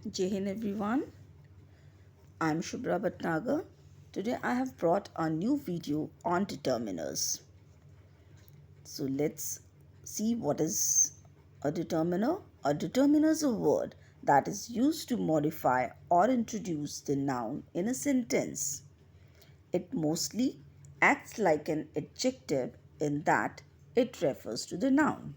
Jai Hind everyone, I'm Shubhra Bhatnagar. Today I have brought a new video on determiners. So let's see what is a determiner. A determiner is a word that is used to modify or introduce the noun in a sentence. It mostly acts like an adjective in that it refers to the noun.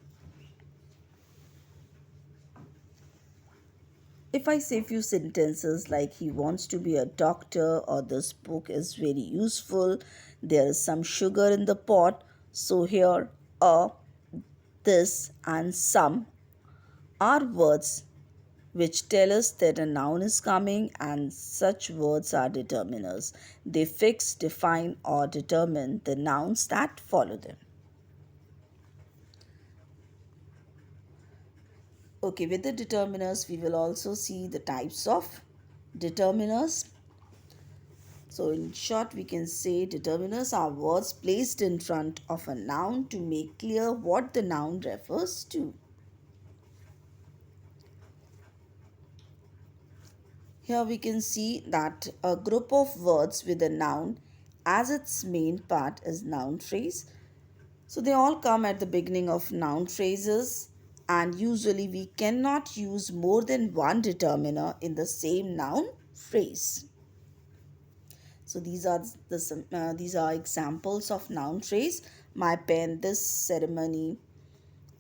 If I say few sentences like he wants to be a doctor or this book is very useful, there is some sugar in the pot, so here a, this and some are words which tell us that a noun is coming, and such words are determiners. They fix, define or determine the nouns that follow them. Okay, with the determiners we will also see the types of determiners. So in short, we can say determiners are words placed in front of a noun to make clear what the noun refers to. Here we can see that a group of words with a noun as its main part is noun phrase. So they all come at the beginning of noun phrases, and usually we cannot use more than one determiner in the same noun phrase. So these are examples of noun phrase. My pen, this ceremony,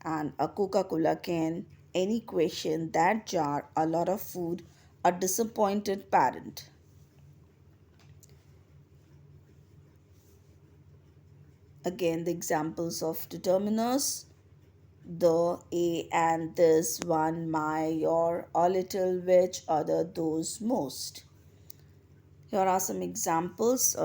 and a Coca-Cola can, any question, that jar, a lot of food, a disappointed parent. Again, the examples of determiners: the, a, and, this, one, my, your, a little, which, other, those, most. Here are some examples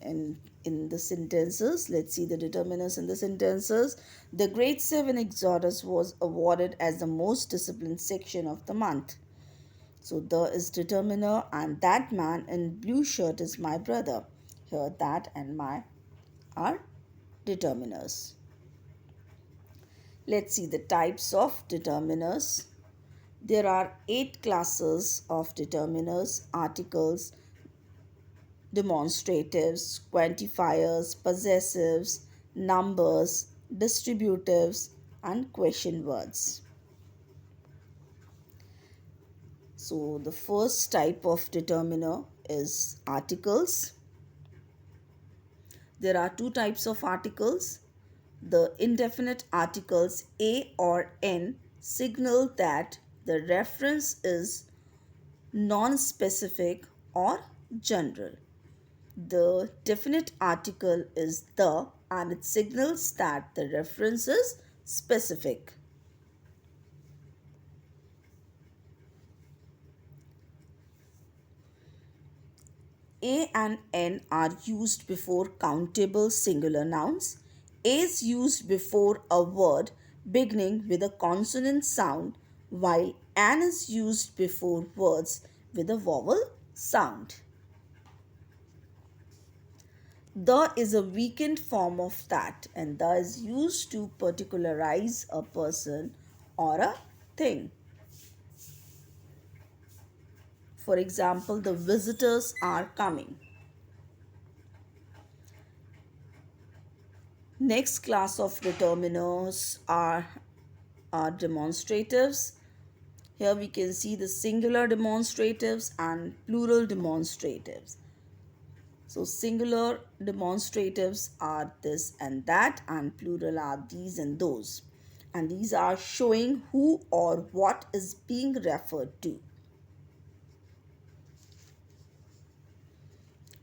in the sentences. Let's see the determiners in the sentences. The grade 7 Exodus was awarded as the most disciplined section of the month. So the is determiner, and that man in blue shirt is my brother. Here that and my are determiners. Let's see the types of determiners. There are 8 classes of determiners: articles, demonstratives, quantifiers, possessives, numbers, distributives, and question words. So the first type of determiner is articles. There are 2 types of articles. The indefinite articles a or n signal that the reference is non-specific or general. The definite article is the, and it signals that the reference is specific. A and N are used before countable singular nouns. A is used before a word beginning with a consonant sound, while N is used before words with a vowel sound. The is a weakened form of that, and the is used to particularize a person or a thing. For example, the visitors are coming. Next class of determiners are demonstratives. Here we can see the singular demonstratives and plural demonstratives. So singular demonstratives are this and that, and plural are these and those. And these are showing who or what is being referred to.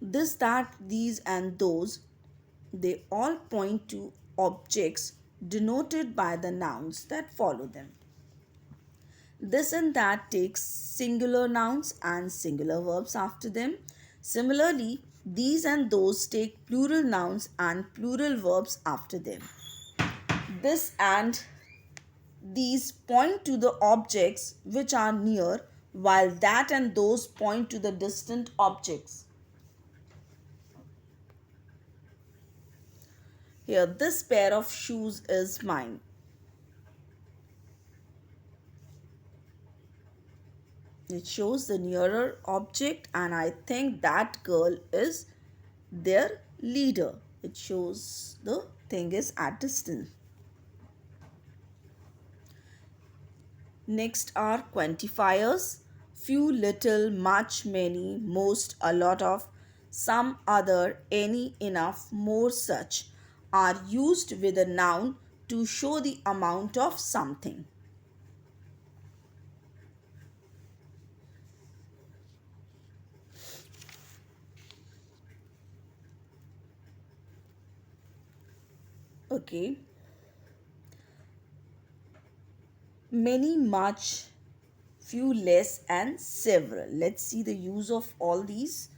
This, that, these, and those, they all point to objects denoted by the nouns that follow them. This and that takes singular nouns and singular verbs after them. Similarly, these and those take plural nouns and plural verbs after them. This and these point to the objects which are near, while that and those point to the distant objects. Here, this pair of shoes is mine. It shows the nearer object, and I think that girl is their leader. It shows the thing is at distance. Next are quantifiers: few, little, much, many, most, a lot of, some, other, any, enough, more, such are used with a noun to show the amount of something. Okay, many, much, few, less, and several. Let's see the use of all these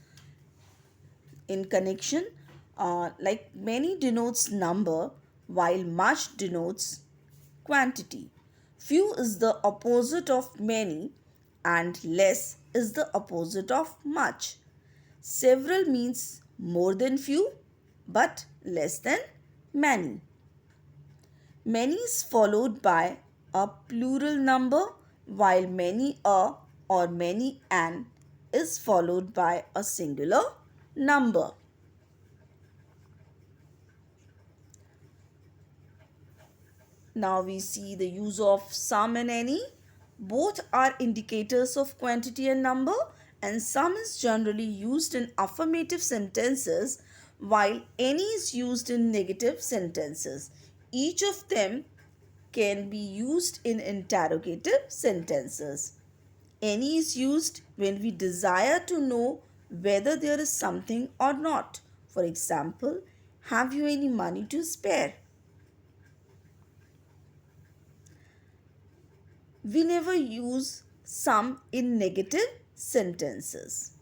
in connection. Like many denotes number, while much denotes quantity. Few is the opposite of many, and less is the opposite of much. Several means more than few, but less than many. Many is followed by a plural number, while many a or many an is followed by a singular number. Now we see the use of some and any. Both are indicators of quantity and number, and some is generally used in affirmative sentences while any is used in negative sentences. Each of them can be used in interrogative sentences. Any is used when we desire to know whether there is something or not. For example, have you any money to spare? We never use some in negative sentences.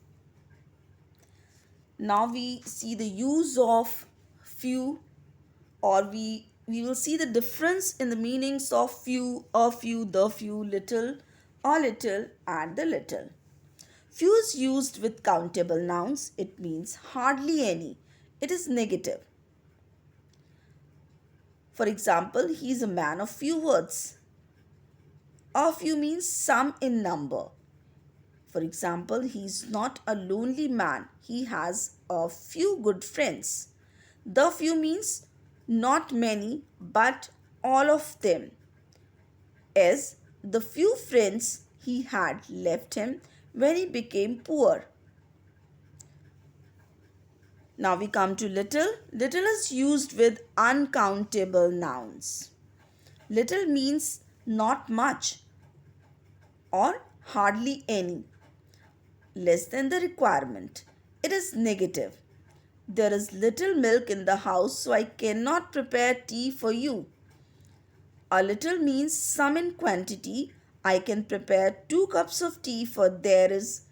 Now we see the use of few, or we will see the difference in the meanings of few, a few, the few, little, a little, and the little. Few is used with countable nouns. It means hardly any. It is negative. For example, he is a man of few words. A few means some in number. For example, he is not a lonely man. He has a few good friends. The few means not many, but all of them, as the few friends he had left him when he became poor. Now we come to little. Little is used with uncountable nouns. Little means not much or hardly any, less than the requirement. It is negative. There is little milk in the house, so I cannot prepare tea for you. A little means some in quantity. I can prepare 2 cups of tea, for there is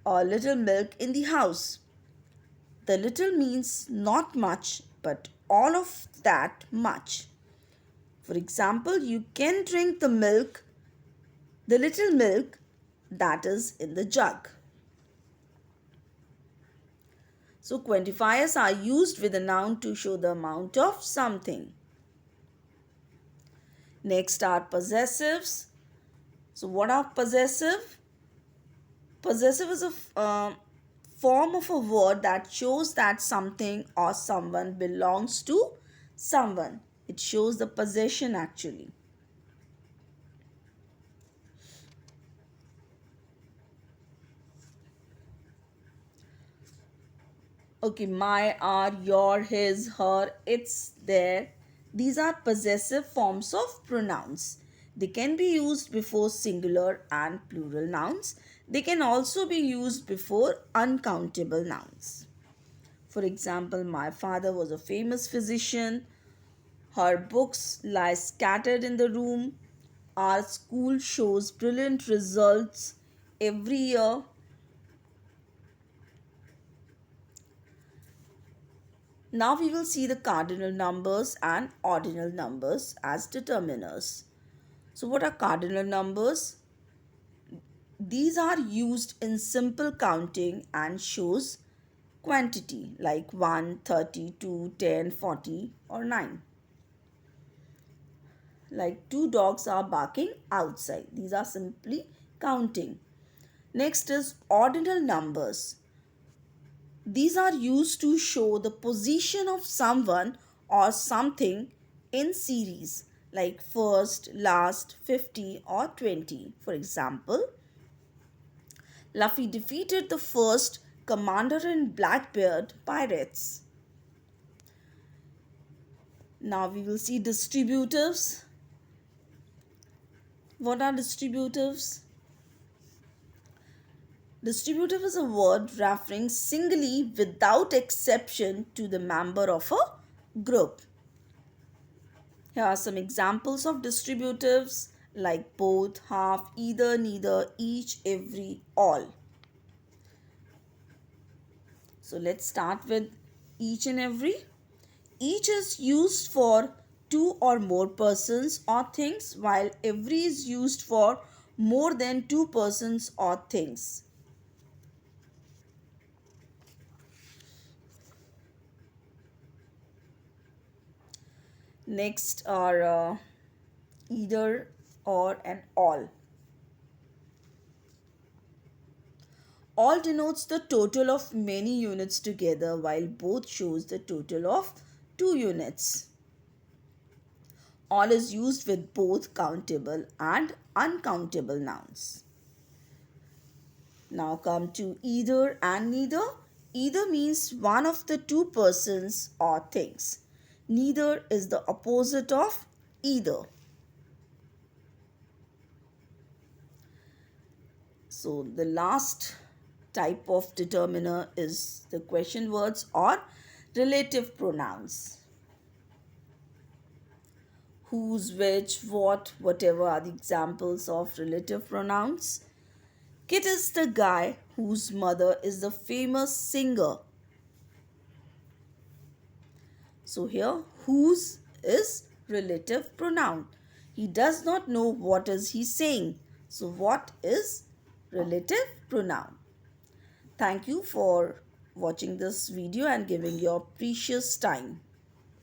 a little milk in the house. The little means not much, but all of that much. For example, you can drink the little milk that is in the jug. So quantifiers are used with a noun to show the amount of something. Next are possessives. So what are possessive? Possessive is a form of a word that shows that something or someone belongs to someone. It shows the possession actually. Okay, my, our, your, his, her, its, their. These are possessive forms of pronouns. They can be used before singular and plural nouns. They can also be used before uncountable nouns. For example, my father was a famous physician. Her books lie scattered in the room. Our school shows brilliant results every year. Now we will see the cardinal numbers and ordinal numbers as determiners. So what are cardinal numbers? These are used in simple counting and shows quantity like 1, 30, 2, 10, 40 or 9. Like 2 dogs are barking outside. These are simply counting. Next is ordinal numbers. These are used to show the position of someone or something in series like first, last, 50 or 20. For example, Luffy defeated the first commander in Blackbeard pirates. Now we will see distributives. What are distributives? Distributive is a word referring singly without exception to the member of a group. Here are some examples of distributives like both, half, either, neither, each, every, all. So let's start with each and every. Each is used for two or more persons or things, while every is used for more than two persons or things. Next are either, or, and all. All denotes the total of many units together, while both shows the total of two units. All is used with both countable and uncountable nouns. Now come to either and neither. Either means one of the two persons or things. Neither is the opposite of either. So the last type of determiner is the question words or relative pronouns. Whose, which, what, whatever are the examples of relative pronouns. Kid is the guy whose mother is the famous singer. So here whose is relative pronoun. He does not know what is he saying. So what is relative pronoun? Thank you for watching this video and giving your precious time.